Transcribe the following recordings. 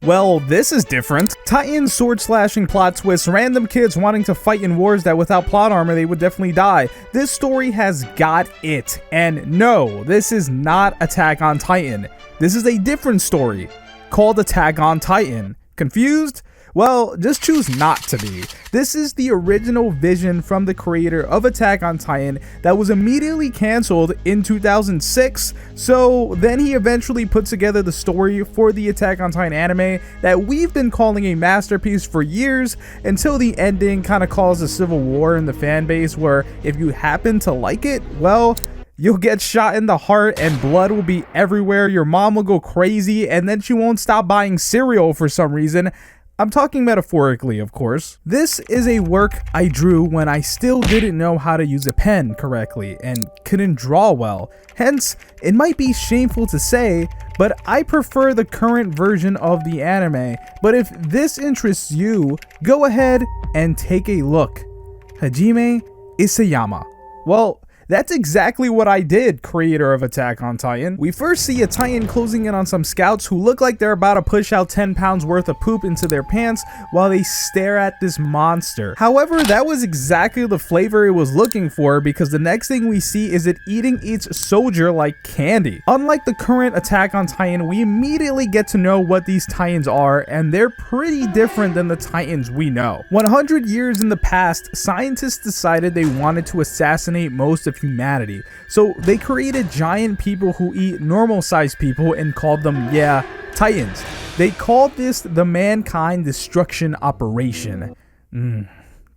Well, this is different. Titan, sword slashing plot twist, random kids wanting to fight in wars that without plot armor they would definitely die. This story has got it. And no, this is not Attack on Titan. This is a different story called Attack on Titan. Confused? Well, just choose not to be. This is the original vision from the creator of Attack on Titan that was immediately canceled in 2006. So then he eventually put together the story for the Attack on Titan anime that we've been calling a masterpiece for years, until the ending kind of caused a civil war in the fan base where if you happen to like it, well, you'll get shot in the heart and blood will be everywhere. Your mom will go crazy and then she won't stop buying cereal for some reason. I'm talking metaphorically, of course. This is a work I drew when I still didn't know how to use a pen correctly and couldn't draw well. Hence, it might be shameful to say, but I prefer the current version of the anime. But if this interests you, go ahead and take a look. Hajime Isayama. Well, that's exactly what I did, creator of Attack on Titan. We first see a Titan closing in on some scouts who look like they're about to push out 10 pounds worth of poop into their pants while they stare at this monster. However, that was exactly the flavor it was looking for, because the next thing we see is it eating each soldier like candy. Unlike the current Attack on Titan, we immediately get to know what these Titans are, and they're pretty different than the Titans we know. 100 years in the past, scientists decided they wanted to assassinate most of humanity. So they created giant people who eat normal sized people and called them, Titans. They called this the Mankind Destruction Operation.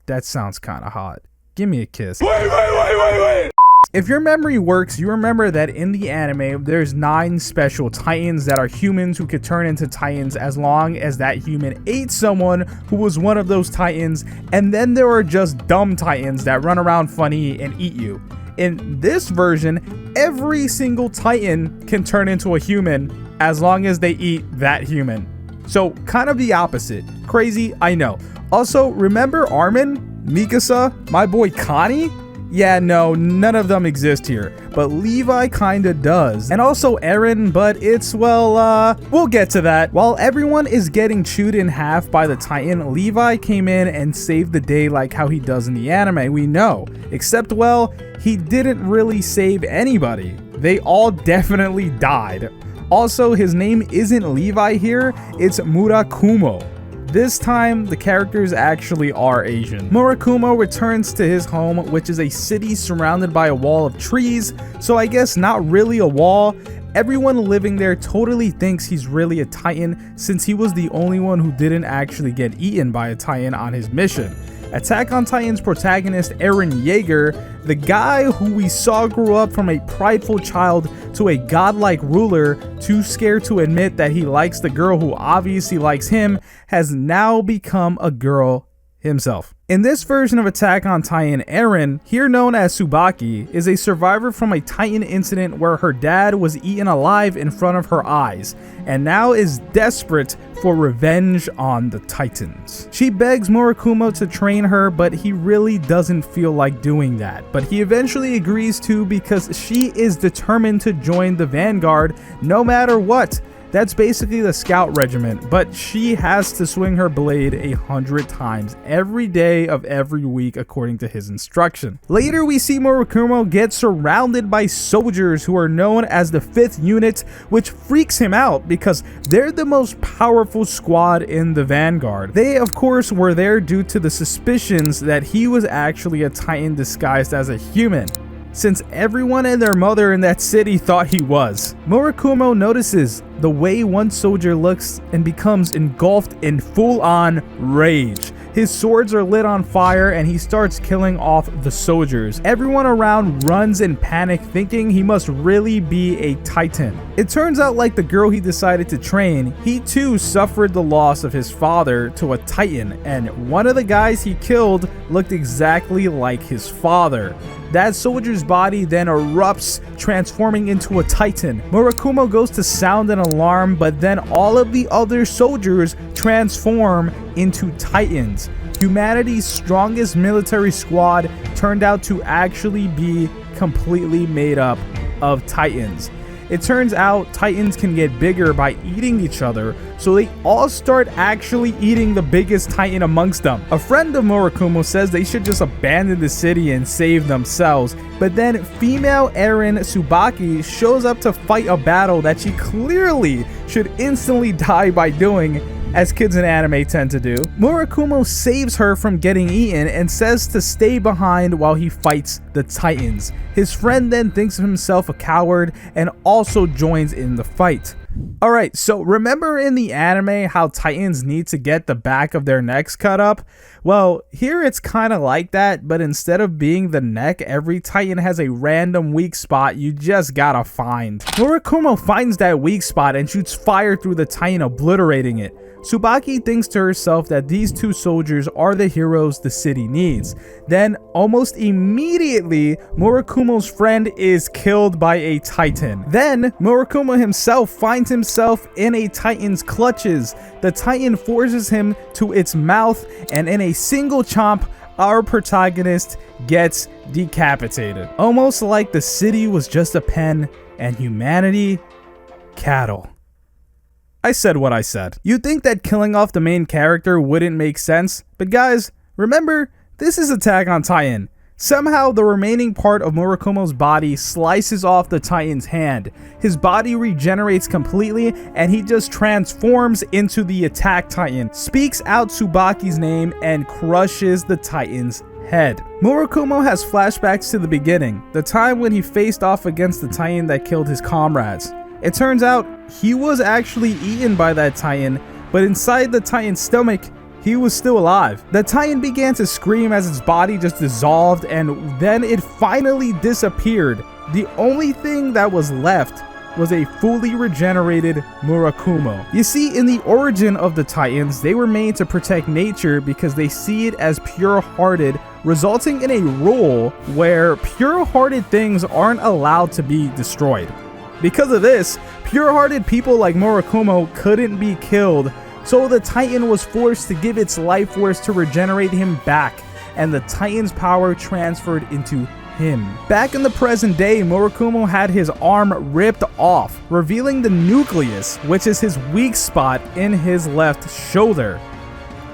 That sounds kind of hot. Give me a kiss. Wait. If your memory works, you remember that in the anime, there's 9 special Titans that are humans who could turn into Titans as long as that human ate someone who was one of those Titans, and then there are just dumb Titans that run around funny and eat you. In this version, every single Titan can turn into a human as long as they eat that human. So kind of the opposite. Crazy, I know. Also, remember Armin, Mikasa, my boy Connie? Yeah, no, none of them exist here, but Levi kinda does. And also Eren, but it's, well, we'll get to that. While everyone is getting chewed in half by the Titan, Levi came in and saved the day like how he does in the anime, we know. Except, well, he didn't really save anybody. They all definitely died. Also, his name isn't Levi here, it's Murakumo. This time, the characters actually are Asian. Murakumo returns to his home, which is a city surrounded by a wall of trees, so I guess not really a wall. Everyone living there totally thinks he's really a Titan, since he was the only one who didn't actually get eaten by a Titan on his mission. Attack on Titan's protagonist Eren Yeager, the guy who we saw grew up from a prideful child to a godlike ruler, too scared to admit that he likes the girl who obviously likes him, has now become a girl himself. In this version of Attack on Titan, Eren, here known as Tsubaki, is a survivor from a Titan incident where her dad was eaten alive in front of her eyes, and now is desperate for revenge on the Titans. She begs Murakumo to train her, but he really doesn't feel like doing that. But he eventually agrees to, because she is determined to join the Vanguard no matter what. That's basically the scout regiment, but she has to swing her blade 100 times every day of every week according to his instruction. Later we see Murakumo get surrounded by soldiers who are known as the 5th unit, which freaks him out because they're the most powerful squad in the Vanguard. They of course were there due to the suspicions that he was actually a Titan disguised as a human, since everyone and their mother in that city thought he was. Murakumo notices the way one soldier looks and becomes engulfed in full-on rage. His swords are lit on fire and he starts killing off the soldiers. Everyone around runs in panic, thinking he must really be a Titan. It turns out, like the girl he decided to train, he too suffered the loss of his father to a Titan, and one of the guys he killed looked exactly like his father. That soldier's body then erupts, transforming into a Titan. Murakumo goes to sound an alarm, but then all of the other soldiers transform into Titans. Humanity's strongest military squad turned out to actually be completely made up of Titans. It turns out Titans can get bigger by eating each other, so they all start actually eating the biggest Titan amongst them. A friend of Murakumo says they should just abandon the city and save themselves, but then female Eren Tsubaki shows up to fight a battle that she clearly should instantly die by doing, as kids in anime tend to do. Murakumo saves her from getting eaten and says to stay behind while he fights the Titans. His friend then thinks of himself a coward and also joins in the fight. Alright, so remember in the anime how Titans need to get the back of their necks cut up? Well, here it's kind of like that, but instead of being the neck, every Titan has a random weak spot you just gotta find. Murakumo finds that weak spot and shoots fire through the Titan, obliterating it. Tsubaki thinks to herself that these two soldiers are the heroes the city needs. Then, almost immediately, Murakumo's friend is killed by a Titan. Then, Murakumo himself finds himself in a Titan's clutches. The Titan forces him to its mouth, and in a single chomp, our protagonist gets decapitated. Almost like the city was just a pen, and humanity, cattle. I said what I said. You'd think that killing off the main character wouldn't make sense, but guys, remember, this is Attack on Titan. Somehow, the remaining part of Murakumo's body slices off the Titan's hand. His body regenerates completely, and he just transforms into the Attack Titan, speaks out Tsubaki's name, and crushes the Titan's head. Murakumo has flashbacks to the beginning, the time when he faced off against the Titan that killed his comrades. It turns out he was actually eaten by that Titan, but inside the Titan's stomach, he was still alive. The Titan began to scream as its body just dissolved, and then it finally disappeared. The only thing that was left was a fully regenerated Murakumo. You see, in the origin of the Titans, they were made to protect nature because they see it as pure-hearted, resulting in a rule where pure-hearted things aren't allowed to be destroyed. Because of this, pure-hearted people like Murakumo couldn't be killed, so the Titan was forced to give its life force to regenerate him back, and the Titan's power transferred into him. Back in the present day, Murakumo had his arm ripped off, revealing the nucleus, which is his weak spot in his left shoulder.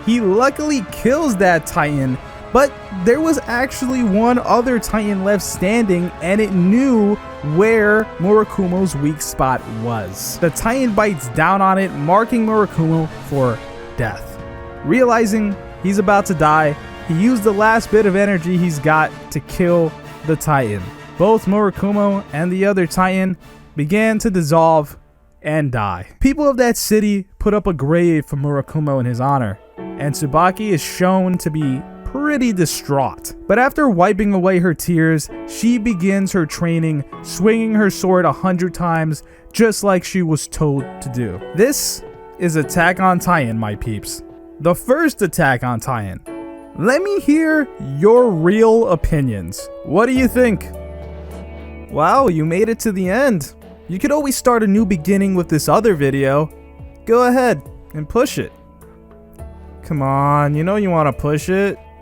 He luckily kills that Titan, but there was actually one other Titan left standing, and it knew where Murakumo's weak spot was. The Titan bites down on it, marking Murakumo for death. Realizing he's about to die, he used the last bit of energy he's got to kill the Titan. Both Murakumo and the other Titan began to dissolve and die. People of that city put up a grave for Murakumo in his honor, and Tsubaki is shown to be pretty distraught. But after wiping away her tears, she begins her training, swinging her sword 100 times, just like she was told to do. This is Attack on Titan, my peeps. The first Attack on Titan. Let me hear your real opinions. What do you think? Wow, you made it to the end. You could always start a new beginning with this other video. Go ahead and push it. Come on, you know you want to push it.